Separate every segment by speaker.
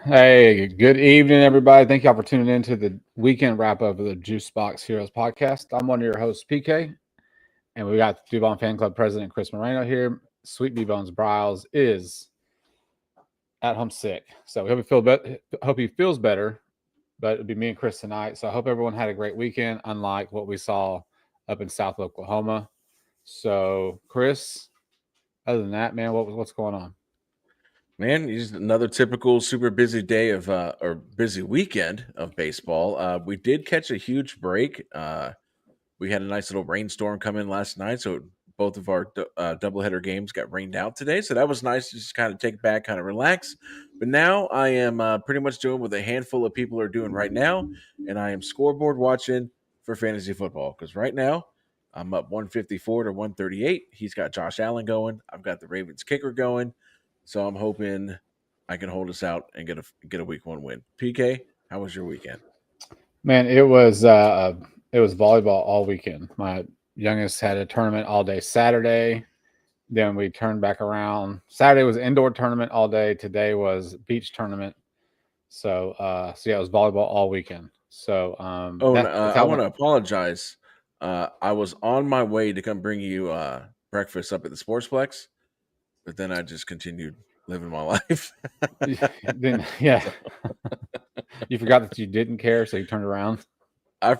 Speaker 1: Hey, good evening, everybody. Thank y'all for tuning in to the weekend wrap up of the Juice Box Heroes podcast. I'm one of your hosts, PK, and we got Dubon Fan Club President Chris Moreno here. Sweet B Bones Bryles is at home sick, so hope he feels better. But it'll be me and Chris tonight. So I hope everyone had a great weekend, unlike what we saw up in South Oklahoma. So, Chris, other than that, man, what's going on?
Speaker 2: Man, just another typical super busy day of or busy weekend of baseball. We did catch a huge break. We had a nice little rainstorm come in last night, so both of our doubleheader games got rained out today. So that was nice to just kind of take back, kind of relax. But now I am pretty much doing what a handful of people are doing right now, and I am scoreboard watching for fantasy football because right now I'm up 154 to 138. He's got Josh Allen going. I've got the Ravens kicker going. So I'm hoping I can hold us out and get a week one win. PK, how was your weekend?
Speaker 1: Man, it was volleyball all weekend. My youngest had a tournament all day Saturday. Then we turned back around. Saturday was indoor tournament all day. Today was beach tournament. So yeah, it was volleyball all weekend. So
Speaker 2: Oh,
Speaker 1: that's
Speaker 2: I
Speaker 1: how it
Speaker 2: want
Speaker 1: went.
Speaker 2: to apologize. I was on my way to come bring you breakfast up at the Sportsplex, but then I just continued living my life.
Speaker 1: Then yeah,
Speaker 2: So
Speaker 1: you forgot that you didn't care, so you turned around.
Speaker 2: I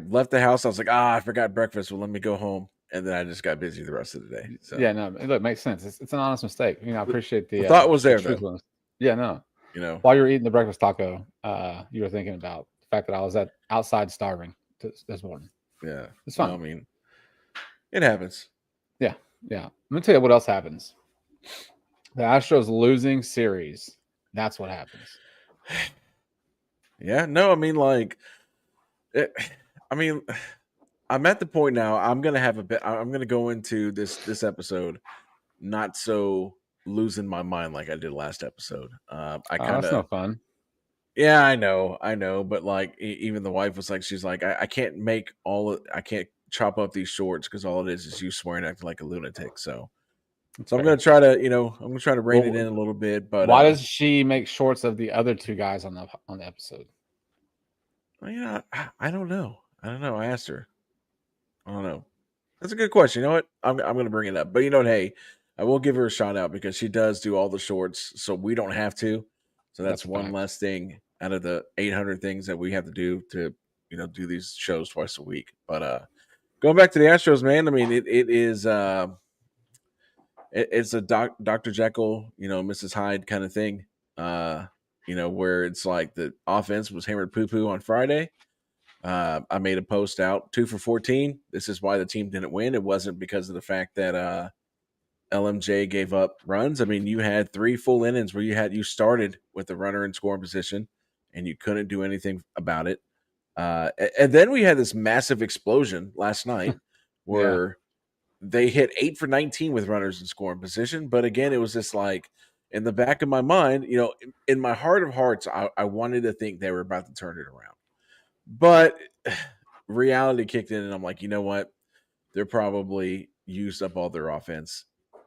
Speaker 2: left the house. I was like, I forgot breakfast. Well, let me go home, and then I just got busy the rest of the day. So
Speaker 1: Yeah, no, look, makes sense. It's an honest mistake. I
Speaker 2: the,
Speaker 1: appreciate
Speaker 2: the thought was
Speaker 1: the
Speaker 2: there though.
Speaker 1: truthfulness. Yeah, no.
Speaker 2: You know,
Speaker 1: While you were eating the breakfast taco, you were thinking about the fact that I was outside starving this morning.
Speaker 2: yeah.
Speaker 1: It's
Speaker 2: Well,
Speaker 1: fun.
Speaker 2: I mean, it happens.
Speaker 1: Yeah, yeah. I'm gonna tell you what else happens. The Astros losing series. That's what happens.
Speaker 2: Yeah. No, I mean, like, it, I mean, I'm at the point now. I'm gonna have a bit. I'm gonna go into this episode not so losing my mind like I did last episode. I
Speaker 1: Oh,
Speaker 2: kind
Speaker 1: that's no
Speaker 2: of
Speaker 1: fun.
Speaker 2: yeah, I know, but like even the wife was like, she's like, I can't I can't chop up these shorts because all it is you swearing acting like a lunatic.
Speaker 1: It's
Speaker 2: So I'm gonna
Speaker 1: fair.
Speaker 2: try to I'm gonna try to rein it
Speaker 1: Well,
Speaker 2: in a little bit, but
Speaker 1: why does she make shorts of the other two guys on the episode?
Speaker 2: yeah, I don't know. I don't know. I asked her. I don't know. That's a good question. You know what? I'm gonna bring it up. But you know what? Hey, I will give her a shout out because she does do all the shorts, so we don't have to. So that's
Speaker 1: That's a
Speaker 2: one
Speaker 1: fact.
Speaker 2: less thing out of the 800 things that we have to do to do these shows twice a week. But going back to the Astros, man. I mean, it is it's a Dr. Jekyll, Mrs. Hyde kind of thing. Uh, where it's like the offense was hammered poo poo on Friday. I made a post out 2 for 14. This is why the team didn't win. It wasn't because of the fact that LMJ gave up runs. I mean, you had 3 full innings where you started with the runner in scoring position, and you couldn't do anything about it. And then we had this massive explosion last night
Speaker 1: Yeah.
Speaker 2: where they hit 8 for 19 with runners in scoring position. But again, it was just like in the back of my mind, in my heart of hearts, I wanted to think they were about to turn it around. But reality kicked in, and I'm like, you know what? They're probably used up all their offense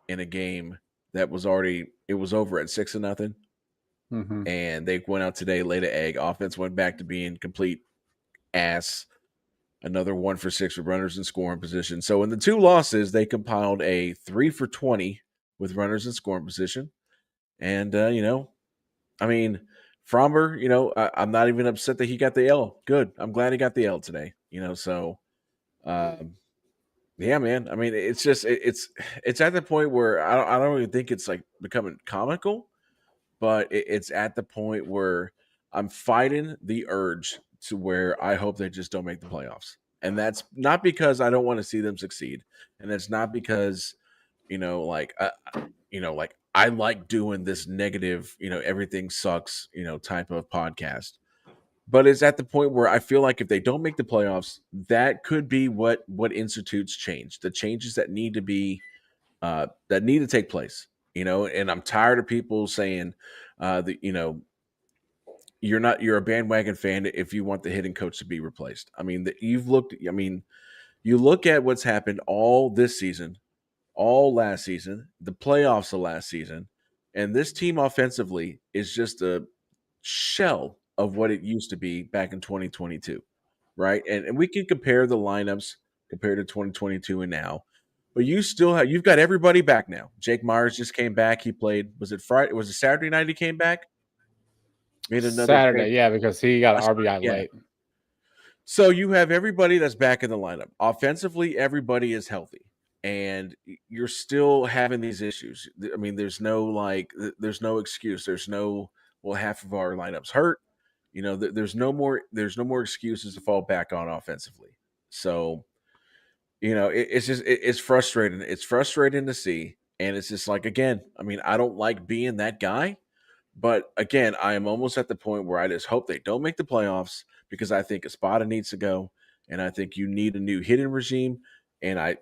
Speaker 2: in a game that it was over at 6-0,
Speaker 1: Mm-hmm.
Speaker 2: and they went out today, laid an egg. Offense went back to being complete ass. Another 1 for 6 with runners in scoring position. So in the 2 losses, they compiled a 3 for 20 with runners in scoring position. And I mean, Fromber, I'm not even upset that he got the L. Good. I'm glad he got the L today. So um, yeah, man. I mean, it's just it's at the point where I don't even think it's like becoming comical, but it's at the point where I'm fighting the urge to where I hope they just don't make the playoffs. And that's not because I don't want to see them succeed, and it's not because like like I like doing this negative, everything sucks, type of podcast. But it's at the point where I feel like if they don't make the playoffs, that could be what institutes change, the changes that need to be that need to take place. And I'm tired of people saying that you're a bandwagon fan if you want the hitting coach to be replaced. I mean, you look at what's happened all this season, all last season, the playoffs of last season, and this team offensively is just shell of what it used to be back in 2022, right? And we can compare the lineups compared to 2022 and now, but you've got everybody back now. Jake Myers just came back. He played. Was it Friday? Was it Saturday night? He came back. Made another
Speaker 1: Saturday,
Speaker 2: change.
Speaker 1: yeah, because he got an
Speaker 2: That's right,
Speaker 1: RBI
Speaker 2: yeah.
Speaker 1: late.
Speaker 2: So you have everybody that's back in the lineup. Offensively, everybody is healthy, and you're still having these issues. I mean, there's no excuse. There's no, well, half of our lineups hurt. There's no more excuses to fall back on offensively. So it's frustrating. It's frustrating to see, and it's just like, again, I mean, I don't like being that guy. But again, I am almost at the point where I just hope they don't make the playoffs, because I think Espada needs to go, and I think you need a new hitting regime, and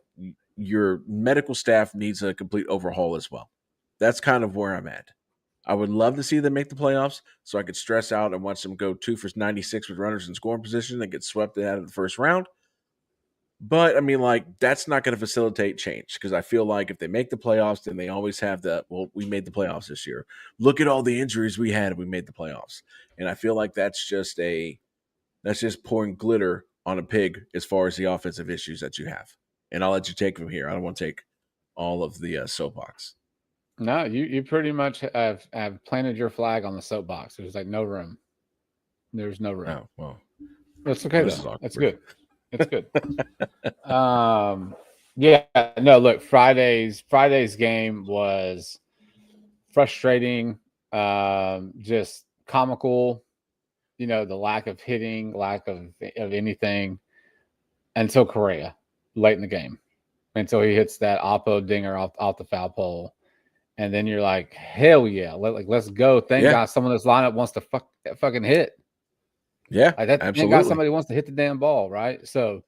Speaker 2: your medical staff needs a complete overhaul as well. That's kind of where I'm at. I would love to see them make the playoffs so I could stress out and watch them go 2 for 96 with runners in scoring position and get swept out of the first round. But I mean, like, that's not going to facilitate change, because I feel like if they make the playoffs, then they always have we made the playoffs this year. Look at all the injuries we had. We made the playoffs. And I feel like that's just pouring glitter on a pig as far as the offensive issues that you have. And I'll let you take from here. I don't want to take all of the soapbox.
Speaker 1: No, you pretty much have planted your flag on the soapbox. There's like no room. There's no room.
Speaker 2: Oh, well.
Speaker 1: That's okay, though. That's good. It's good. Yeah, no, look, Friday's game was frustrating, just comical, the lack of hitting, lack of anything until Correa late in the game, until he hits that oppo dinger off the foul pole. And then you're like, hell yeah, let's go. Thank God someone in this lineup wants to fucking hit.
Speaker 2: Yeah,
Speaker 1: absolutely. Thank God somebody wants to hit the damn ball, right? So,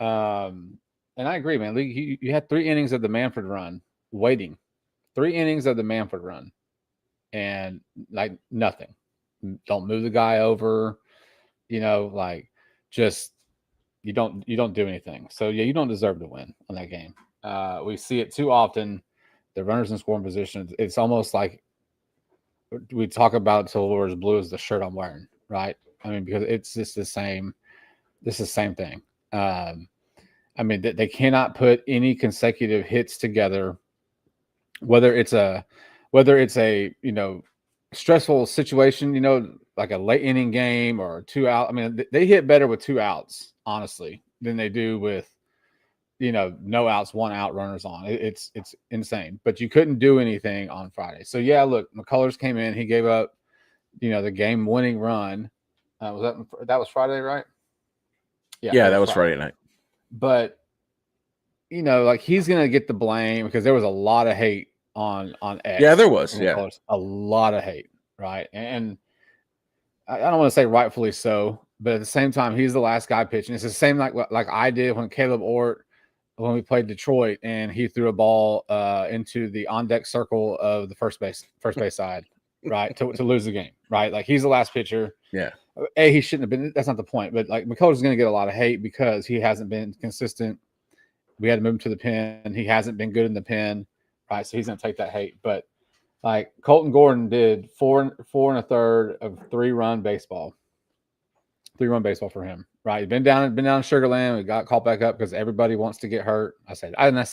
Speaker 1: and I agree, man. You had 3 innings of the Manfred run waiting. 3 innings of the Manfred run. And, like, nothing. Don't move the guy over. Just you don't do anything. So, yeah, you don't deserve to win on that game. We see it too often. The runners in scoring position, it's almost like we talk about till we're as blue as the shirt I'm wearing, right? I mean, because it's just the same. This is the same thing. I mean, they cannot put any consecutive hits together, whether it's a stressful situation, like a late inning game or 2 out. I mean, they hit better with 2 outs, honestly, than they do with no outs, 1 out, runners on. It's insane. But you couldn't do anything on Friday. So yeah, look, McCullers came in. He gave up, the game-winning run. That was Friday, right?
Speaker 2: Yeah, that was Friday night.
Speaker 1: But like, he's gonna get the blame because there was a lot of hate on X.
Speaker 2: Yeah, there was. Yeah,
Speaker 1: a lot of hate, right? And I don't want to say rightfully so, but at the same time, he's the last guy pitching. It's the same like I did when Caleb Ort, when we played Detroit, and he threw a ball into the on deck circle of the first base side, right, to lose the game, right? Like, he's the last pitcher.
Speaker 2: Yeah.
Speaker 1: He shouldn't have been. That's not the point. But, like, McCullers is going to get a lot of hate because he hasn't been consistent. We had to move him to the pen. He hasn't been good in the pen, right? So he's going to take that hate. But, like, Colton Gordon did 4 and a third of 3-run baseball. 3-run baseball for him, right? He's been down in Sugar Land. We got called back up because everybody wants to get hurt. I say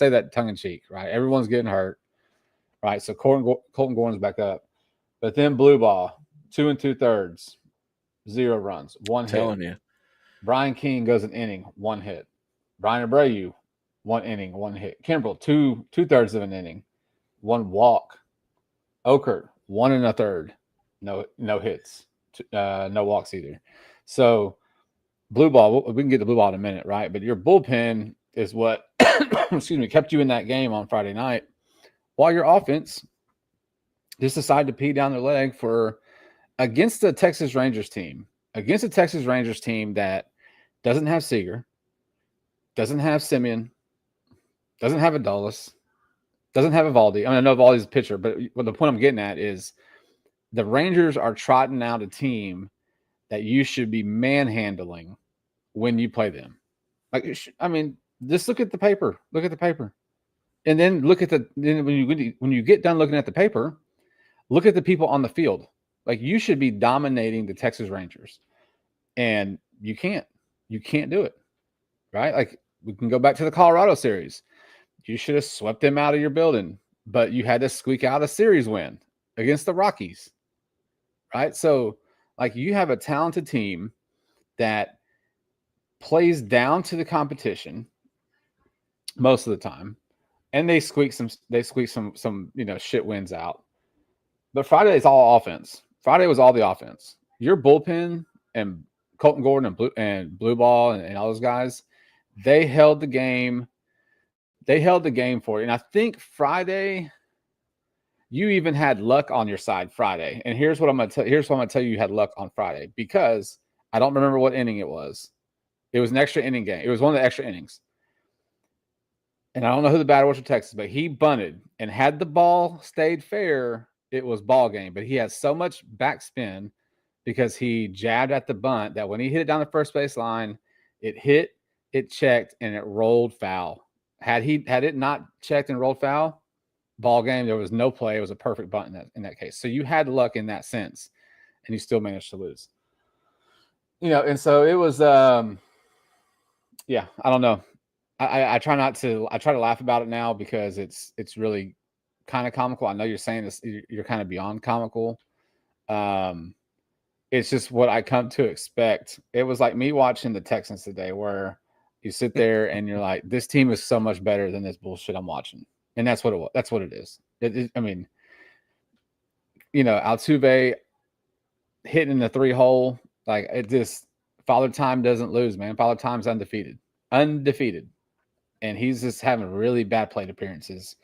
Speaker 1: that tongue in cheek, right? Everyone's getting hurt, right? So Colton Gordon's back up. But then blue ball, 2 2/3, 0 runs, 1 hit.
Speaker 2: Telling you.
Speaker 1: Brian King goes an inning, 1 hit. Brian Abreu, 1 inning, 1 hit. Kimbrell, 2/3 of an inning, 1 walk. Okert, 1 1/3, no hits, no walks either. So blue ball, we can get the blue ball in a minute, right? But your bullpen is what, kept you in that game on Friday night, while your offense just decided to pee down their leg against the Texas Rangers team. Against a Texas Rangers team that doesn't have Seager, doesn't have Simeon, doesn't have Adolis, doesn't have Evaldi. I mean, I know Evaldi's a pitcher, but the point I'm getting at is the Rangers are trotting out a team that you should be manhandling when you play them. Like, just look at the paper. Look at the paper. And then when you get done looking at the paper, look at the people on the field. Like you should be dominating the Texas Rangers, and you can't. You can't do it, right? Like we can go back to the Colorado series. You should have swept them out of your building, but you had to squeak out a series win against the Rockies, right? So, like, you have a talented team that plays down to the competition most of the time, and they squeak some shit wins out. But Friday is all offense. Friday was all the offense. Your bullpen and Colton Gordon and Blue Ball and all those guys, they held the game. They held the game for you. And I think Friday, you even had luck on your side Friday. And here's what I'm gonna tell you: you had luck on Friday, because I don't remember what inning it was. It was an extra inning game. It was one of the extra innings. And I don't know who the batter was for Texas, but he bunted, and had the ball stayed fair, it was ball game. But he had so much backspin because he jabbed at the bunt that when he hit it down the first base line, it hit, it checked, and it rolled foul. Had it not checked and rolled foul, ball game, there was no play. It was a perfect bunt in that case. So you had luck in that sense, and you still managed to lose. And so it was yeah, I don't know. I try to laugh about it now because it's really kind of comical. I know you're saying this, you're kind of beyond comical. It's just what I come to expect. It was like me watching the Texans today, where you sit there and you're like, this team is so much better than this bullshit I'm watching. And that's what it was. That's what it is. I mean, Altuve hitting in the 3-hole, like it just, Father Time doesn't lose, man. Father Time's undefeated. And he's just having really bad plate appearances,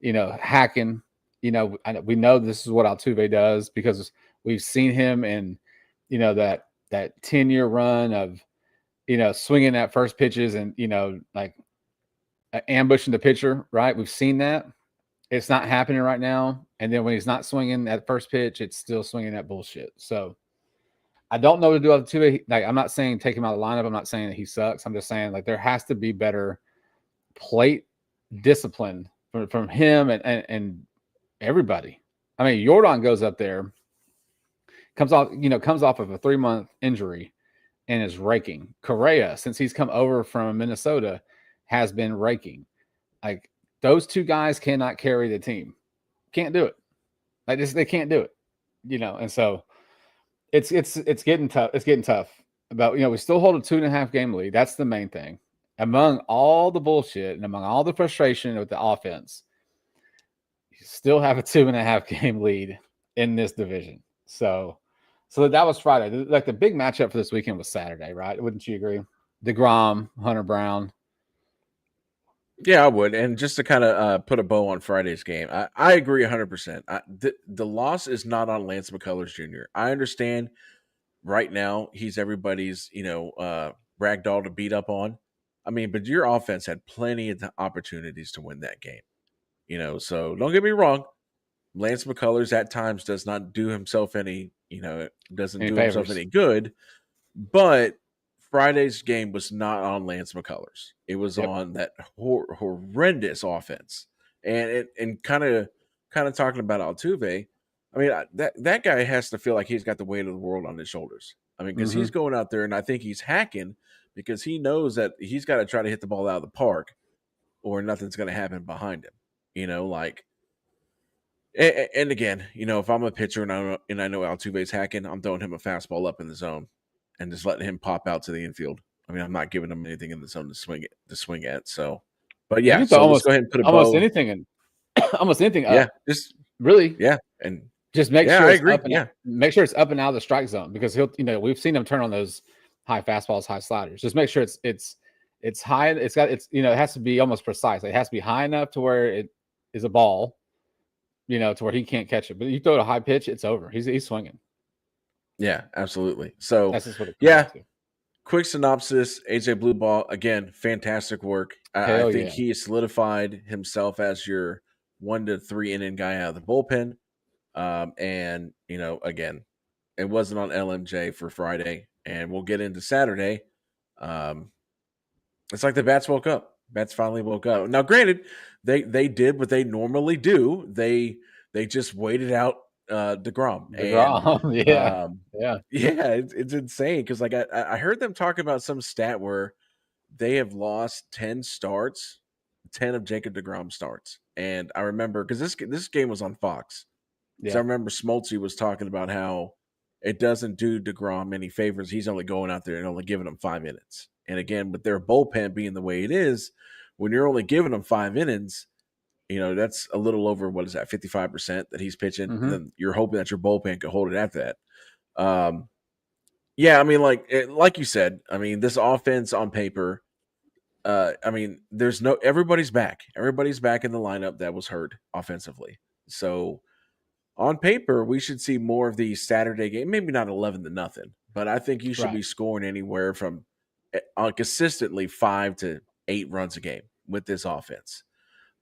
Speaker 1: hacking. We know this is what Altuve does because we've seen him in, that 10-year run of, swinging at first pitches and, like ambushing the pitcher, right? We've seen that. It's not happening right now. And then when he's not swinging at first pitch, it's still swinging at bullshit. So I don't know what to do with Altuve. Like, I'm not saying take him out of the lineup. I'm not saying that he sucks. I'm just saying, like, there has to be better plate discipline from him and everybody. I mean, Jordan goes up there, comes off of a 3-month injury and is raking. Correa, since he's come over from Minnesota, has been raking. Like, those two guys cannot carry the team. Can't do it. Like, they can't do it. And so it's getting tough. It's getting tough. But we still hold a 2.5 game lead. That's the main thing. Among all the bullshit and among all the frustration with the offense, you still have a 2.5 game lead in this division. So that was Friday. Like, the big matchup for this weekend was Saturday, right? Wouldn't you agree? DeGrom, Hunter Brown.
Speaker 2: Yeah, I would. And just to kind of put a bow on Friday's game, I agree 100%. The loss is not on Lance McCullers Jr. I understand right now he's everybody's, ragdoll to beat up on. I mean, but your offense had plenty of opportunities to win that game. So don't get me wrong. Lance McCullers at times does not do himself any himself any good. But Friday's game was not on Lance McCullers. It was on that horrendous offense. And kind of talking about Altuve, I mean, that guy has to feel like he's got the weight of the world on his shoulders. I mean, because he's going out there, and I think he's hacking because he knows that he's got to try to hit the ball out of the park, or nothing's going to happen behind him. And again, if I'm a pitcher and I know Altuve's hacking, I'm throwing him a fastball up in the zone and just letting him pop out to the infield. I mean, I'm not giving him anything in the zone to swing at. So, but yeah, so let's go ahead and put a
Speaker 1: almost
Speaker 2: bow.
Speaker 1: Anything in, almost anything up.
Speaker 2: Yeah, just
Speaker 1: really.
Speaker 2: Yeah, and
Speaker 1: just make sure it's up.
Speaker 2: Make
Speaker 1: sure it's up and out of the strike zone, because we've seen him turn on those high fastballs, high sliders. Just make sure it's high. It has to be almost precise. It has to be high enough to where it is a ball, to where he can't catch it. But you throw it a high pitch, it's over. He's swinging.
Speaker 2: Yeah, absolutely. So
Speaker 1: that's just what it comes to.
Speaker 2: Quick synopsis: AJ Blue Ball, again, fantastic work. I think he has solidified himself as your 1 to 3 inning guy out of the bullpen. And again, it wasn't on LMJ for Friday, and we'll get into Saturday. It's like the bats woke up. Bats finally woke up. Now, granted, they did what they normally do. They just waited out DeGrom. And
Speaker 1: DeGrom. Yeah. Yeah.
Speaker 2: yeah, it's insane because like I heard them talk about some stat where they have lost 10 starts, 10 of Jacob DeGrom starts. And I remember because this game was on Fox. So I
Speaker 1: Yeah.
Speaker 2: remember Smoltzy was talking about how it doesn't do DeGrom any favors. He's only going out there and only giving him 5 innings. And again, with their bullpen being the way it is, when you're only giving them 5 innings, that's a little over, what is that, 55% that he's pitching. And
Speaker 1: Mm-hmm.
Speaker 2: then you're hoping that your bullpen could hold it after that. Yeah, I mean, like you said, I mean, this offense on paper, I mean, everybody's back. Everybody's back in the lineup that was hurt offensively. So on paper, we should see more of the Saturday game. Maybe not 11-0, but I think you should
Speaker 1: Right.
Speaker 2: be scoring anywhere from consistently 5 to 8 runs a game with this offense.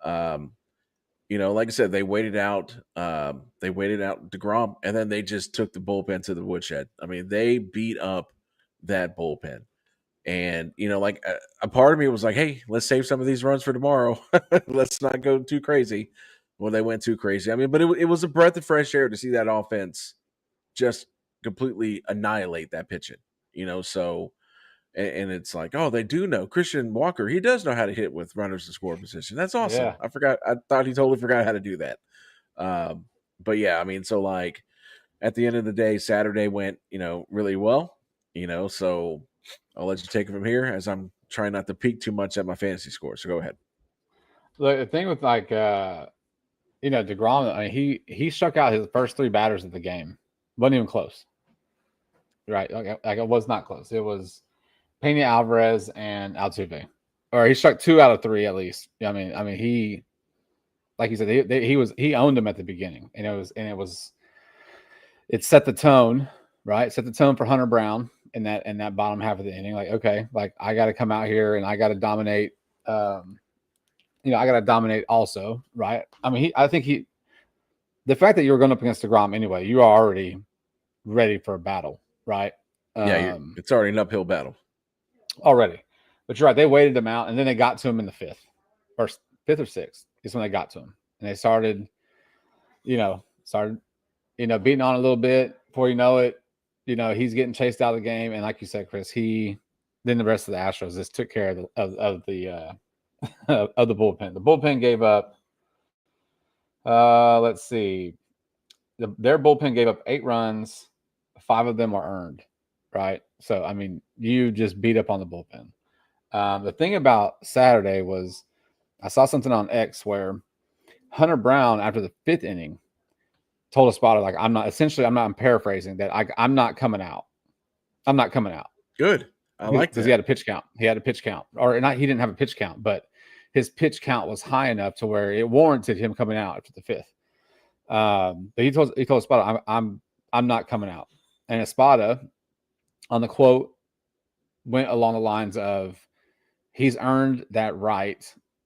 Speaker 2: Like I said, they waited out. They waited out DeGrom, and then they just took the bullpen to the woodshed. I mean, they beat up that bullpen. And like a part of me was like, "Hey, let's save some of these runs for tomorrow. Let's not go too crazy." Well, they went too crazy. I mean, but it was a breath of fresh air to see that offense just completely annihilate that pitching. So and it's like, oh, they do know Christian Walker. He does know how to hit with runners in score position. That's awesome.
Speaker 1: Yeah.
Speaker 2: I forgot. I thought he totally forgot how to do that. Um, but yeah, I mean, so like at the end of the day, Saturday went really well. So I'll let you take it from here as I'm trying not to peek too much at my fantasy score. So go ahead.
Speaker 1: The thing with like DeGrom, I mean, he struck out his first 3 batters of the game. Wasn't even close. Right. Like it was not close. It was Pena Alvarez and Altuve. Or he struck 2 out of 3 at least. I mean he, like you said, he owned them at the beginning. And it set the tone, right? Set the tone for Hunter Brown in that bottom half of the inning. Like, okay, like I gotta come out here and I gotta dominate. I gotta dominate also, right? I mean, the fact that you were going up against DeGrom anyway, you are already ready for a battle, right?
Speaker 2: Yeah, it's already an uphill battle.
Speaker 1: Already. But you're right. They waited them out, and then they got to him in the fifth or 6th is when they got to him. And they started beating on a little bit. Before you know it, he's getting chased out of the game. And like you said, Chris, then the rest of the Astros just took care of the of the bullpen. The bullpen gave up, let's see, their bullpen gave up 8 runs. 5 of them were earned, right? So, I mean, you just beat up on the bullpen. The thing about Saturday was I saw something on X where Hunter Brown, after the 5th inning, told a spotter, like, I'm paraphrasing, that I'm not coming out. I'm not coming out.
Speaker 2: Good. I like that.
Speaker 1: Because he had a pitch count. Or not, he didn't have a pitch count, but his pitch count was high enough to where it warranted him coming out after the 5th. But he told Espada, I'm not coming out. And Espada, on the quote, went along the lines of, he's earned that right,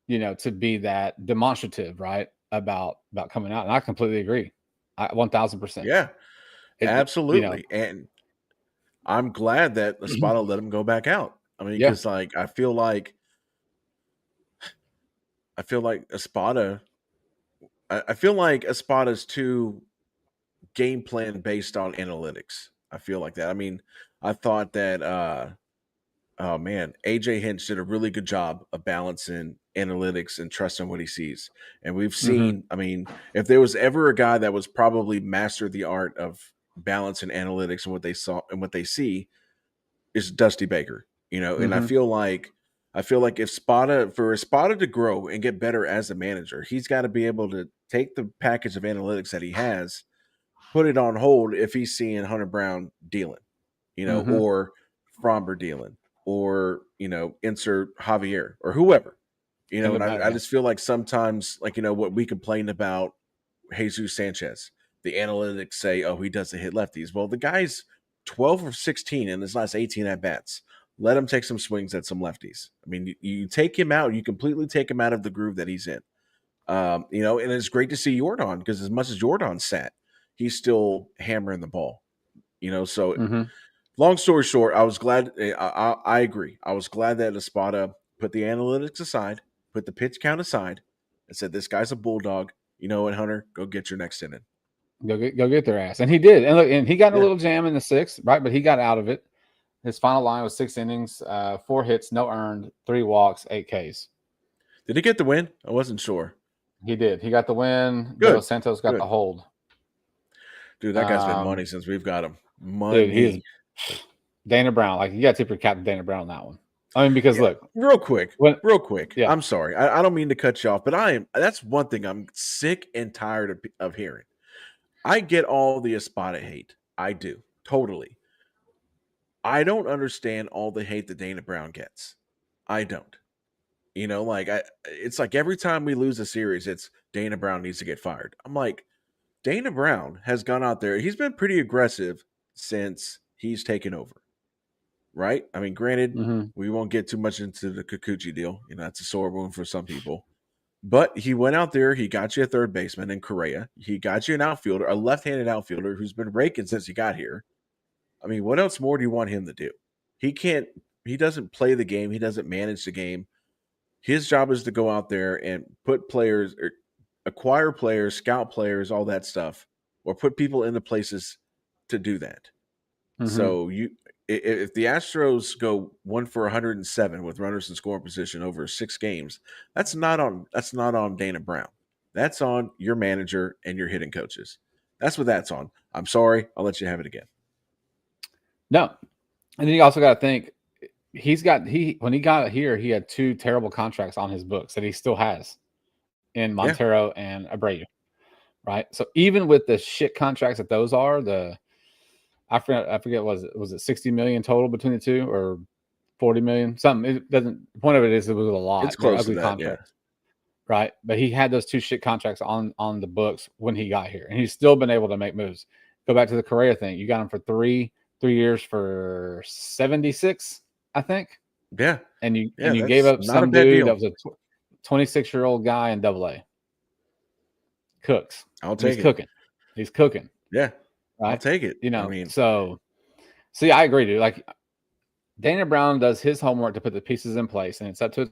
Speaker 1: to be that demonstrative, right, about coming out. And I completely agree. 1,000%.
Speaker 2: Yeah, absolutely. And I'm glad that Espada let him go back out. I mean, because like I feel like Espada. I feel like Espada's too game plan based on analytics. I feel like that. I mean, I thought that oh man, AJ Hinch did a really good job of balancing analytics and trusting what he sees. And we've seen, I mean, if there was ever a guy that was probably mastered the art of balancing analytics and what they saw and what they see, is Dusty Baker. And I feel like if Spada to grow and get better as a manager, he's got to be able to take the package of analytics that he has, put it on hold if he's seeing Hunter Brown dealing, or Fromber dealing, or insert Javier or whoever, and I just feel like sometimes, like what we complained about Jesus Sanchez, the analytics say, oh, he doesn't hit lefties. Well, the guy's 12 of 16 in his last 18 at bats. Let him take some swings at some lefties. I mean, you take him out, you completely take him out of the groove that he's in. And it's great to see Jordan, because as much as Jordan's sat, he's still hammering the ball. So long story short, I was glad. I agree. I was glad that Espada put the analytics aside, put the pitch count aside, and said, "This guy's a bulldog. You know what, Hunter? Go get your next inning."
Speaker 1: Go get their ass. And he did. And look, and he got in a
Speaker 2: Yeah.
Speaker 1: little jam in the sixth, right? But he got out of it. His final line was 6 innings, 4 hits, no earned, 3 walks, 8 Ks.
Speaker 2: Did he get the win? I wasn't sure.
Speaker 1: He did. He got the win. De
Speaker 2: Good.
Speaker 1: Los Santos got
Speaker 2: Good.
Speaker 1: the hold.
Speaker 2: Dude, that guy's been money since we've got him. Money.
Speaker 1: Dude, he is Dana Brown. Like, you got to tip your cap to Dana Brown on that one. I mean, because look,
Speaker 2: real quick.
Speaker 1: Yeah.
Speaker 2: I'm sorry. I don't mean to cut you off, but that's one thing I'm sick and tired of hearing. I get all the Espada hate. I do. Totally. I don't understand all the hate that Dana Brown gets. I don't. You know, like it's like every time we lose a series, it's Dana Brown needs to get fired. I'm like, Dana Brown has gone out there. He's been pretty aggressive since he's taken over. Right? I mean, granted, we won't get too much into the Kikuchi deal. You know, that's a sore wound for some people. But he went out there. He got you a third baseman in Correa. He got you an outfielder, a left-handed outfielder who's been raking since he got here. I mean, what else more do you want him to do? He doesn't play the game. He doesn't manage the game. His job is to go out there and put players, or acquire players, scout players, all that stuff, or put people into places to do that. So if the Astros go 1 for 107 with runners in scoring position over 6 games, that's not on Dana Brown. That's on your manager and your hitting coaches. That's what that's on. I'm sorry. I'll let you have it again.
Speaker 1: No. And then you also got to think, when he got here, he had 2 terrible contracts on his books that he still has in Montero and Abreu. Right? So even with the shit contracts that those are, I forget, was it 60 million total between the two, or 40 million? Something. It doesn't. The point of it is, it was a lot.
Speaker 2: It's close to that,
Speaker 1: contracts, right? But he had those 2 shit contracts on the books when he got here, and he's still been able to make moves. Go back to the Correa thing. You got him for 3 years for 76, I think.
Speaker 2: Yeah.
Speaker 1: And you gave up some dude that was a 26-year-old guy in AA. Cooks.
Speaker 2: I'll take
Speaker 1: it. He's cooking.
Speaker 2: Yeah.
Speaker 1: Right?
Speaker 2: I'll take it.
Speaker 1: You know, I mean, so yeah, I agree, dude. Like, Dana Brown does his homework to put the pieces in place, and it's up to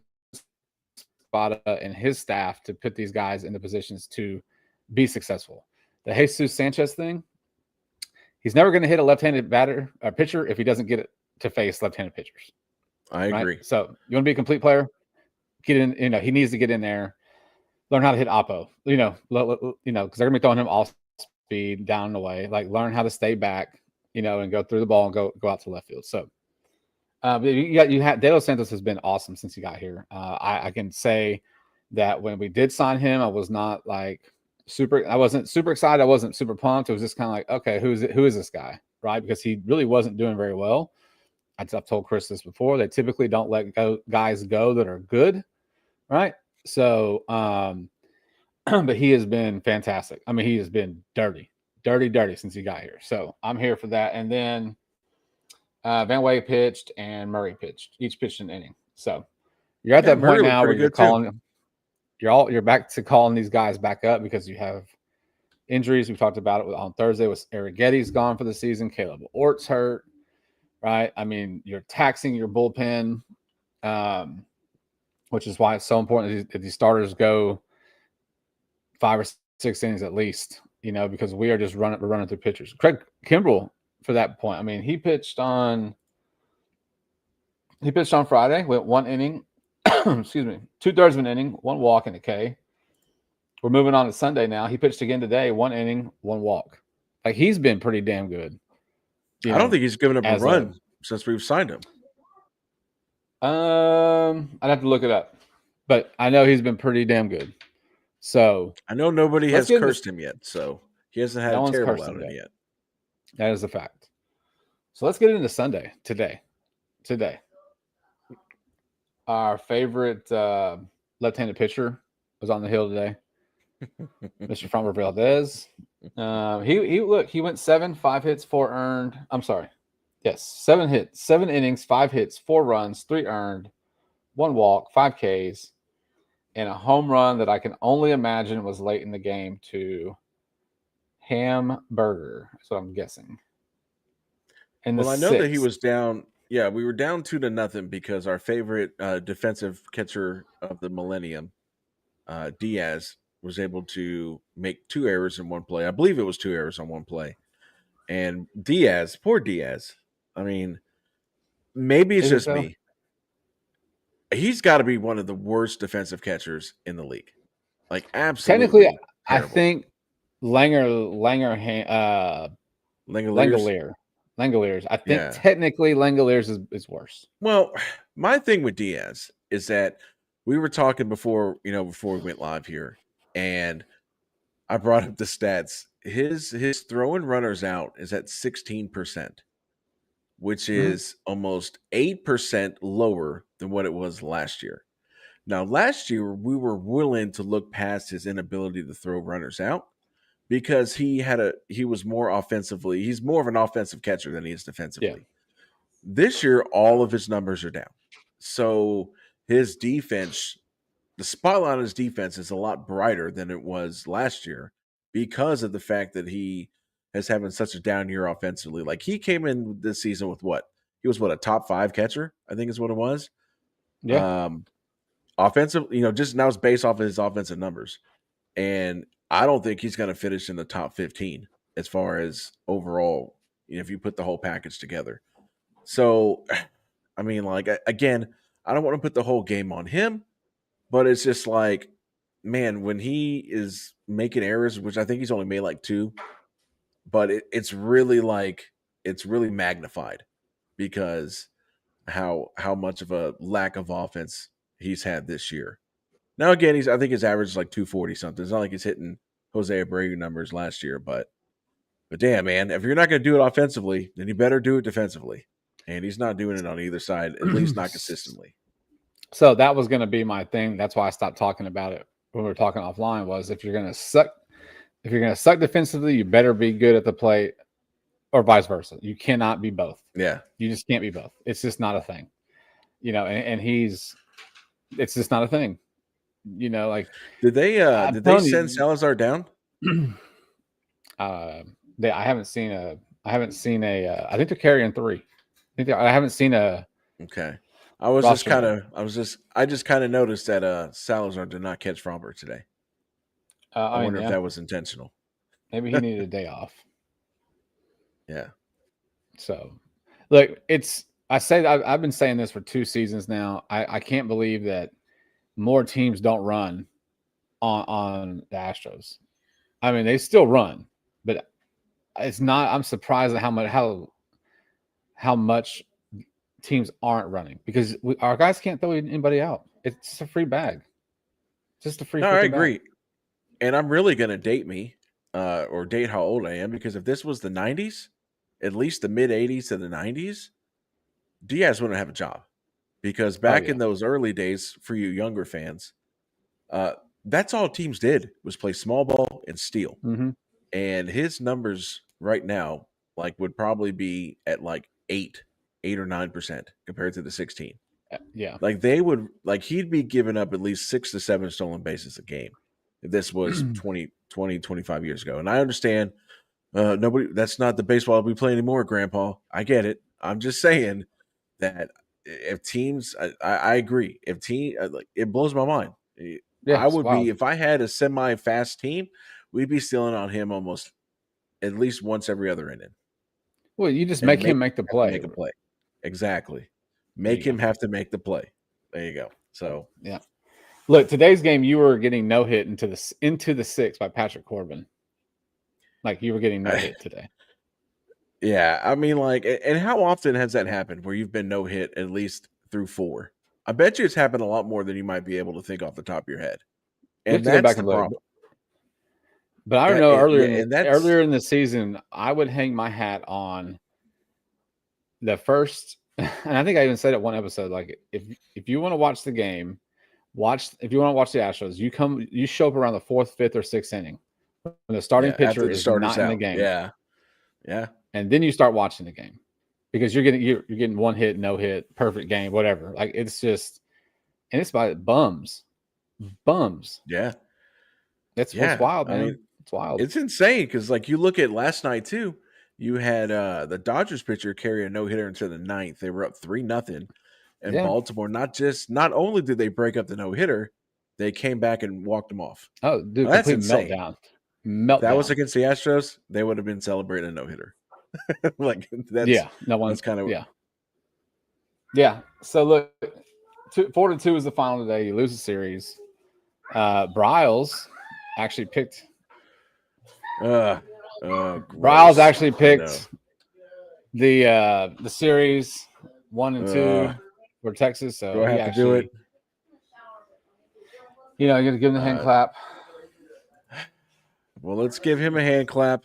Speaker 1: Spada and his staff to put these guys in the positions to be successful. The Jesus Sanchez thing, he's never going to hit a left-handed pitcher if he doesn't get it to face left-handed pitchers.
Speaker 2: I agree.
Speaker 1: So you want to be a complete player? Get in. You know, he needs to get in there, learn how to hit oppo. You know, because they're going to be throwing him off speed down and away. Like, learn how to stay back, and go through the ball and go out to left field. So, but you had De Los Santos has been awesome since he got here. I can say that when we did sign him, I was not like I wasn't super excited. I wasn't super pumped. It was just kind of like, okay, who is this guy, right? Because he really wasn't doing very well. I've told Chris this before. They typically don't let guys go that are good, right? So, but he has been fantastic. I mean, he has been dirty since he got here. So I'm here for that. And then Van Way pitched and Murray pitched. Each pitched an inning. So you're at that point now where you're calling. You're back to calling these guys back up because you have injuries. We talked about it on Thursday. With Eric Getty's gone for the season. Caleb Ort's hurt. Right. I mean, you're taxing your bullpen, which is why it's so important that these starters go 5 or 6 innings at least, because we are just running through pitchers. Craig Kimbrell, for that point, I mean, he pitched on Friday, went 1 inning, excuse me, 2/3 of an inning, 1 walk and a K. We're moving on to Sunday now. He pitched again today, 1 inning, 1 walk. Like, he's been pretty damn good.
Speaker 2: I don't think he's given up a run since we've signed him.
Speaker 1: I'd have to look it up, but I know he's been pretty damn good. So
Speaker 2: I know nobody has cursed him yet, so he hasn't had a terrible outing yet.
Speaker 1: That is a fact. So let's get into Sunday today. Our favorite left-handed pitcher was on the hill today, Mr. Framber Valdez. He went 7, 5 hits, 4 earned. I'm sorry. Yes, 7 hits, 7 innings, 5 hits, 4 runs, 3 earned, 1 walk, 5 Ks, and a home run that I can only imagine was late in the game to Hamburger. That's what I'm guessing. And
Speaker 2: I know that he was down. Yeah, we were down 2-0 because our favorite defensive catcher of the millennium, Diaz, was able to make 2 errors in one play. I believe it was 2 errors on one play. And Diaz, poor Diaz. I mean, maybe it's
Speaker 1: Is it
Speaker 2: just
Speaker 1: though?
Speaker 2: me. He's got to be one of the worst defensive catchers in the league. Like
Speaker 1: Technically,
Speaker 2: absolutely
Speaker 1: I
Speaker 2: terrible.
Speaker 1: think
Speaker 2: Langoliers.
Speaker 1: Langoliers. I think
Speaker 2: Yeah.
Speaker 1: technically Langoliers is worse.
Speaker 2: Well, my thing with Diaz is that we were talking before we went live here, and I brought up the stats. His throwing runners out is at 16%, which
Speaker 1: Mhm.
Speaker 2: is almost 8% lower than what it was last year. Now, last year we were willing to look past his inability to throw runners out because he was more offensively. He's more of an offensive catcher than he is
Speaker 1: Yeah.
Speaker 2: defensively. This year, all of his numbers are down. So his defense, the spotlight on his defense is a lot brighter than it was last year because of the fact that he is having such a down year offensively. Like he came in this season with what? He was a top 5 catcher, I think is what it was.
Speaker 1: Yeah.
Speaker 2: Um offensive, just now it's based off of his offensive numbers. And I don't think he's going to finish in the top 15 as far as overall, if you put the whole package together. So, I mean, like, again, I don't want to put the whole game on him, but it's just like, man, when he is making errors, which I think he's only made like 2, but it's really it's really magnified because how much of a lack of offense he's had this year. Now again, I think his average is like 240 something. It's not like he's hitting Jose Abreu numbers last year, but damn, man, if you're not going to do it offensively, then you better do it defensively. And he's not doing it on either side, at least not consistently.
Speaker 1: So that was going to be my thing. That's why I stopped talking about it when we were talking offline. Was if you're going to suck defensively, you better be good at the plate, or vice versa. You cannot be both.
Speaker 2: Yeah.
Speaker 1: You just can't be both. It's just not a thing. And it's just not a thing. Like
Speaker 2: Did
Speaker 1: I'm
Speaker 2: they
Speaker 1: telling
Speaker 2: send
Speaker 1: you,
Speaker 2: Salazar down?
Speaker 1: I haven't seen I think they're carrying 3. I haven't seen a
Speaker 2: Okay.
Speaker 1: roster yet.
Speaker 2: I just kind of noticed that Salazar did not catch Fromber today. I
Speaker 1: I mean,
Speaker 2: wonder if
Speaker 1: yeah,
Speaker 2: that was intentional.
Speaker 1: maybe he needed a day off.
Speaker 2: Yeah.
Speaker 1: So, look, I've been saying this for 2 seasons now. I can't believe that more teams don't run on the Astros. I mean, they still run, but it's not. I'm surprised at how much teams aren't running because our guys can't throw anybody out. It's just a free bag, just a free
Speaker 2: No, I
Speaker 1: freaking bag.
Speaker 2: agree. And I'm really going to date me or date how old I am because if this was the 90s, at least the mid 80s to the 90s, Diaz wouldn't have a job because
Speaker 1: Oh
Speaker 2: back
Speaker 1: yeah,
Speaker 2: in those early days, for you younger fans, uh, that's all teams did was play small ball and steal.
Speaker 1: mm-hmm.
Speaker 2: And his numbers right now, would probably be at like 8 or 9% compared to the 16.
Speaker 1: Yeah.
Speaker 2: Like he'd be giving up at least 6 to 7 stolen bases a game if this was 25 years ago. And I understand that's not the baseball we play anymore, Grandpa. I get it. I'm just saying that if teams, I agree. If it blows my mind.
Speaker 1: Yeah,
Speaker 2: I
Speaker 1: it's
Speaker 2: would be
Speaker 1: wild.
Speaker 2: if I had a semi-fast team, we'd be stealing on him almost at least once every other inning,
Speaker 1: Well, you just
Speaker 2: and
Speaker 1: make
Speaker 2: make
Speaker 1: him make the
Speaker 2: him have to
Speaker 1: play.
Speaker 2: make a play. Exactly,
Speaker 1: There
Speaker 2: make
Speaker 1: you go.
Speaker 2: him have to make the play. There you go. So
Speaker 1: Yeah. Look, today's game, you were getting no hit into the 6 by Patrick Corbin. Like you were getting no hit today.
Speaker 2: yeah, I mean, and how often has that happened where you've been no hit at least through 4? I bet you it's happened a lot more than you might be able to think off the top of your head,
Speaker 1: We have
Speaker 2: and
Speaker 1: to go
Speaker 2: that's
Speaker 1: back
Speaker 2: the
Speaker 1: and look.
Speaker 2: problem.
Speaker 1: But I know
Speaker 2: Yeah, and that's
Speaker 1: earlier in the season, I would hang my hat on the first, and I think I even said it one episode. Like if you want to watch the game, if you want to watch the Astros, you show up around the 4th, 5th, or 6th inning when the starting
Speaker 2: after
Speaker 1: pitcher
Speaker 2: the
Speaker 1: is
Speaker 2: starter's
Speaker 1: not in the
Speaker 2: out.
Speaker 1: game,
Speaker 2: Yeah, yeah,
Speaker 1: and then you start watching the game because you're getting 1 hit, no hit, perfect game, whatever. Like it's just, and it's by bums.
Speaker 2: yeah,
Speaker 1: That's what's
Speaker 2: yeah.
Speaker 1: wild,
Speaker 2: I mean,
Speaker 1: man. It's wild.
Speaker 2: it's insane because you look at last night too. You had the Dodgers pitcher carry a no hitter into the 9th. They were up 3-0, and
Speaker 1: Yeah.
Speaker 2: Baltimore not only did they break up the no hitter, they came back and walked them off.
Speaker 1: Oh, dude,
Speaker 2: Now, that's
Speaker 1: complete
Speaker 2: insane.
Speaker 1: meltdown.
Speaker 2: If that was against the Astros, they would have been celebrating a no-hitter. Like that's kind of
Speaker 1: Yeah. So look, 4-2 is the final today. You lose the series. Bryles actually picked.
Speaker 2: Bryles
Speaker 1: actually picked the series 1 and 2 for Texas. So
Speaker 2: do I have to do it?
Speaker 1: You're gonna give him the hand clap.
Speaker 2: Well, let's give him a hand clap.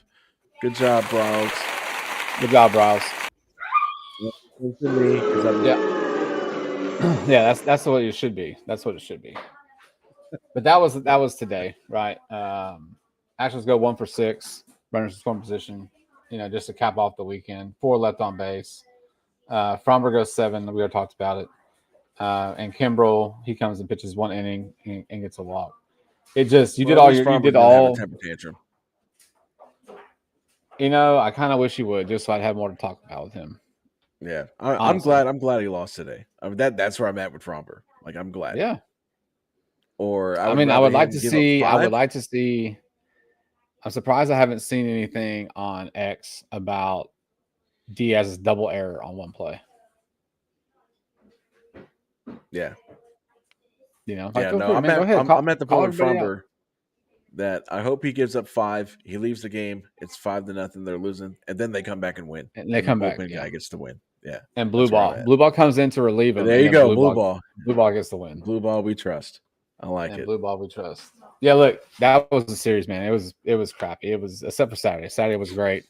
Speaker 2: Good job, Bryles.
Speaker 1: Good job, Bryles. Yeah, that's what it should be. That's what it should be. But that was today, right? Astros go 1 for 6, runners in scoring position. Just to cap off the weekend. 4 left on base. Fromber goes 7. We already talked about it. And Kimbrel, he comes and pitches 1 inning and gets a walk. It just you did all.
Speaker 2: Temper tantrum.
Speaker 1: I kind of wish he would, just so I'd have more to talk about with him.
Speaker 2: Yeah, I'm glad he lost today. I mean, that's where I'm at with Fromber. Like, I'm glad.
Speaker 1: Yeah.
Speaker 2: Or
Speaker 1: I would like to see. I'm surprised I haven't seen anything on X about Diaz's double error on one play.
Speaker 2: Yeah.
Speaker 1: I'm
Speaker 2: at the point with Fromber that I hope he gives up 5. He leaves the game. It's 5-0. They're losing, and then they come back and win.
Speaker 1: And they come back.
Speaker 2: The guy gets to win. Yeah.
Speaker 1: And blue ball comes in to relieve him.
Speaker 2: And there you go. Blue ball
Speaker 1: gets the win.
Speaker 2: Blue ball we trust. I like it.
Speaker 1: Blue ball we trust. Yeah, look, that was the series, man. It was crappy. It was, except for Saturday. Saturday was great,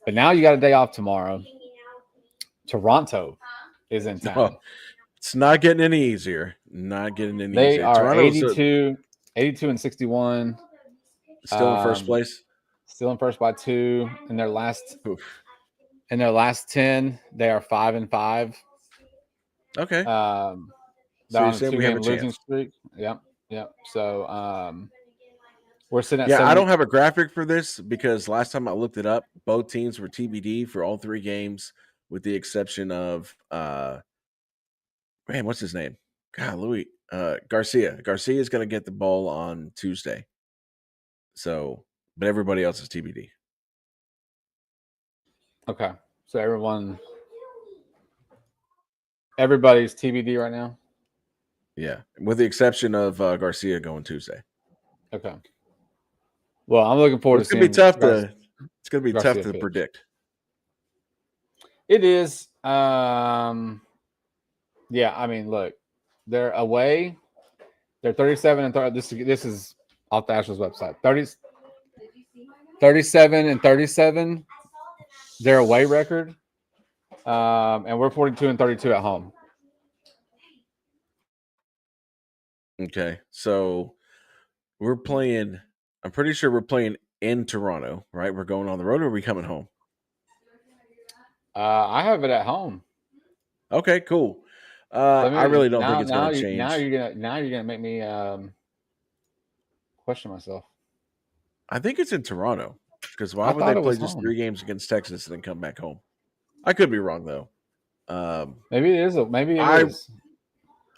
Speaker 1: but now you got a day off tomorrow. Toronto is in town.
Speaker 2: Oh, it's not getting any easier.
Speaker 1: They are 82 and 61.
Speaker 2: Still in first place.
Speaker 1: Still in first by 2. In their last 10, they are 5-5.
Speaker 2: Okay.
Speaker 1: They're on a 2-game losing streak. Yep. So we're sitting at
Speaker 2: I don't have a graphic for this because last time I looked it up, both teams were TBD for all 3 games, with the exception of what's his name? God, Louis Garcia. Garcia is going to get the ball on Tuesday. So, but everybody else is TBD.
Speaker 1: Okay, so everybody's TBD right now.
Speaker 2: Yeah, with the exception of Garcia going Tuesday.
Speaker 1: Okay. Well, I'm looking forward to seeing.
Speaker 2: It's going to be tough to predict.
Speaker 1: It is. Yeah, I mean, look, they're away. They're 37 and 30. This is off the Astros website. 37 and 37. Their away record. And we're 42 and 32 at home.
Speaker 2: Okay, so we're playing. I'm pretty sure we're playing in Toronto, right? We're going on the road, or are we coming home?
Speaker 1: I have it at home.
Speaker 2: Okay, cool. I really don't think it's going to change.
Speaker 1: Now you're gonna make me question myself.
Speaker 2: I think it's in Toronto, because why would they play just 3 games against Texas and then come back home? I could be wrong though.
Speaker 1: Maybe it is. Maybe it is.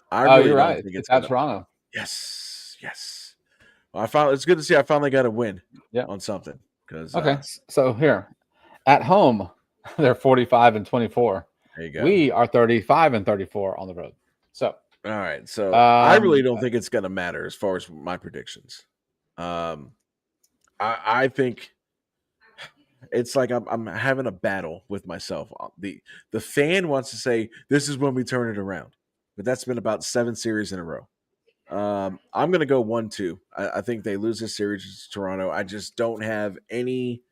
Speaker 2: I really
Speaker 1: you're
Speaker 2: don't
Speaker 1: right.
Speaker 2: think it's
Speaker 1: at Toronto.
Speaker 2: Yes. Well, it's good to see I finally got a win on something.
Speaker 1: Okay, so here at home, they're 45 and 24.
Speaker 2: There you go.
Speaker 1: We are 35 and 34 on the road. So
Speaker 2: all right. So I really don't think it's going to matter as far as my predictions. I think it's like I'm having a battle with myself. The fan wants to say this is when we turn it around, but that's been about 7 series in a row. I'm going to go 1-2. I think they lose this series to Toronto. I just don't have any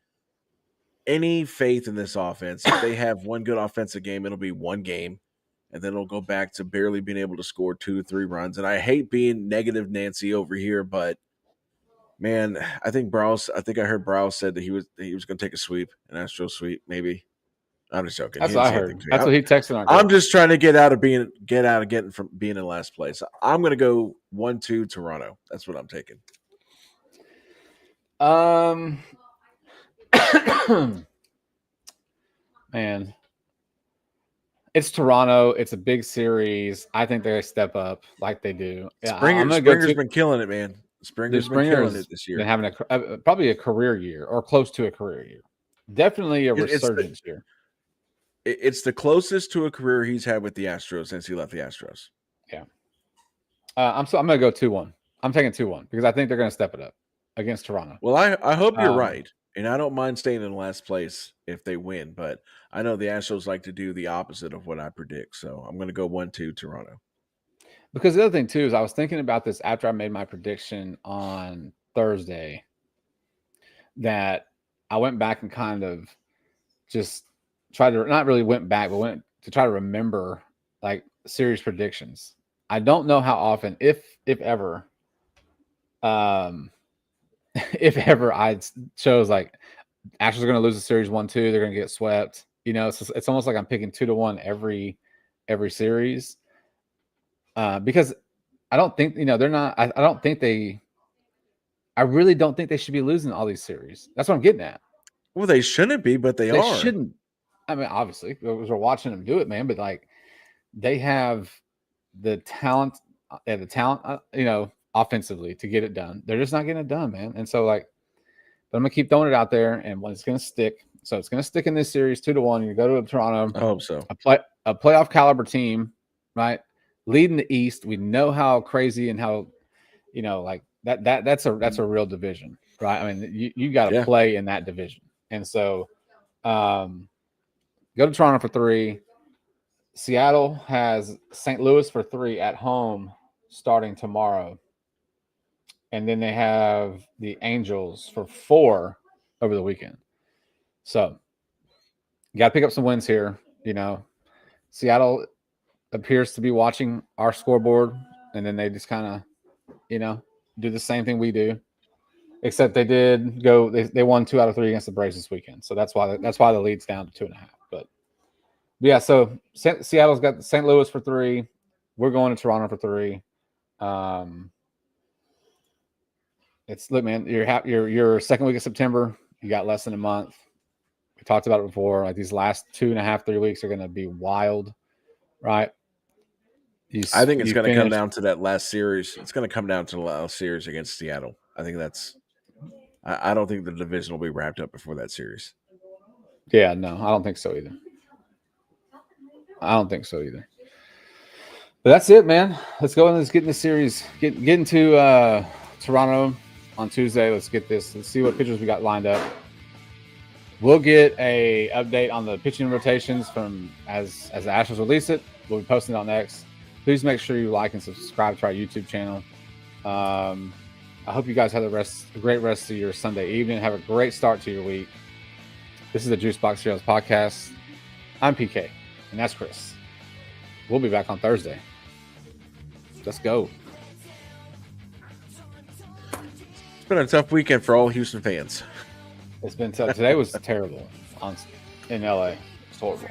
Speaker 2: faith in this offense. If they have one good offensive game, it'll be 1 game, and then it'll go back to barely being able to score 2 to 3 runs. And I hate being negative Nancy over here, but man, I think I heard Browse said that he was going to take a sweep, an Astro sweep, maybe. I'm just joking.
Speaker 1: That's what I heard. That's what he texted on.
Speaker 2: I'm just trying to get out of getting from being in last place. I'm going to go 1-2 Toronto. That's what I'm taking.
Speaker 1: Man, It's Toronto. It's a big series. I think they step up like they do. Yeah, I'm going to go
Speaker 2: Springer's been killing it, man. Springer's been killing it this
Speaker 1: been
Speaker 2: year.
Speaker 1: having probably a career year or close to a career year. Definitely a resurgence year.
Speaker 2: It's the closest to a career he's had with the Astros since he left the Astros.
Speaker 1: Yeah. I'm going to go 2-1. I'm taking 2-1 because I think they're going to step it up against Toronto.
Speaker 2: Well, I hope you're right. And I don't mind staying in last place if they win, but I know the Astros like to do the opposite of what I predict. So I'm going to go 1-2 Toronto.
Speaker 1: Because the other thing, too, is I was thinking about this after I made my prediction on Thursday, that I went back and kind of just tried to, not really went back, but went to try to remember like series predictions. I don't know how often, if ever, if ever I chose like Astros are going to lose the series 1-2, they're going to get swept. You know, it's almost like I'm picking 2-1 every series. Because I don't think, they're not, I don't think I really don't think they should be losing all these series. That's what I'm getting at.
Speaker 2: Well, they shouldn't be, but they are.
Speaker 1: They shouldn't. I mean, obviously, we're watching them do it, man, but like they have the talent, offensively to get it done. They're just not getting it done, man. And so, like, but I'm going to keep throwing it out there, and when it's going to stick. So it's going to stick in this series 2-1. You go to Toronto.
Speaker 2: I hope so.
Speaker 1: A playoff caliber team, right? Leading the East. We know how crazy and how, like that's a real division, right? I mean, you got to play in that division. And so go to Toronto for 3. Seattle has St. Louis for 3 at home starting tomorrow. And then they have the Angels for 4 over the weekend. So you got to pick up some wins here. Seattle appears to be watching our scoreboard, and then they just kind of, do the same thing we do. Except they did go. They won 2 out of 3 against the Braves this weekend, so that's why the lead's down to 2.5. But yeah, so Seattle's got St. Louis for 3. We're going to Toronto for 3. Look, man. Your second week of September. You got less than a month. We talked about it before. Like these last 2.5, 3 weeks are going to be wild, right?
Speaker 2: I think it's going to come down to that last series. It's going to come down to the last series against Seattle. I think that's. I don't think the division will be wrapped up before that series.
Speaker 1: Yeah, no, I don't think so either. But that's it, man. Let's go and let's get in the series. Get into Toronto on Tuesday. Let's get this. Let's see what pitchers we got lined up. We'll get a update on the pitching rotations from as the Astros release it. We'll be posting it on X. Please make sure you like and subscribe to our YouTube channel. I hope you guys have a great rest of your Sunday evening. Have a great start to your week. This is the Juice Box Heroes podcast. I'm PK, and that's Chris. We'll be back on Thursday. Let's go.
Speaker 2: It's been a tough weekend for all Houston fans.
Speaker 1: It's been tough. Today was terrible in LA. It's horrible.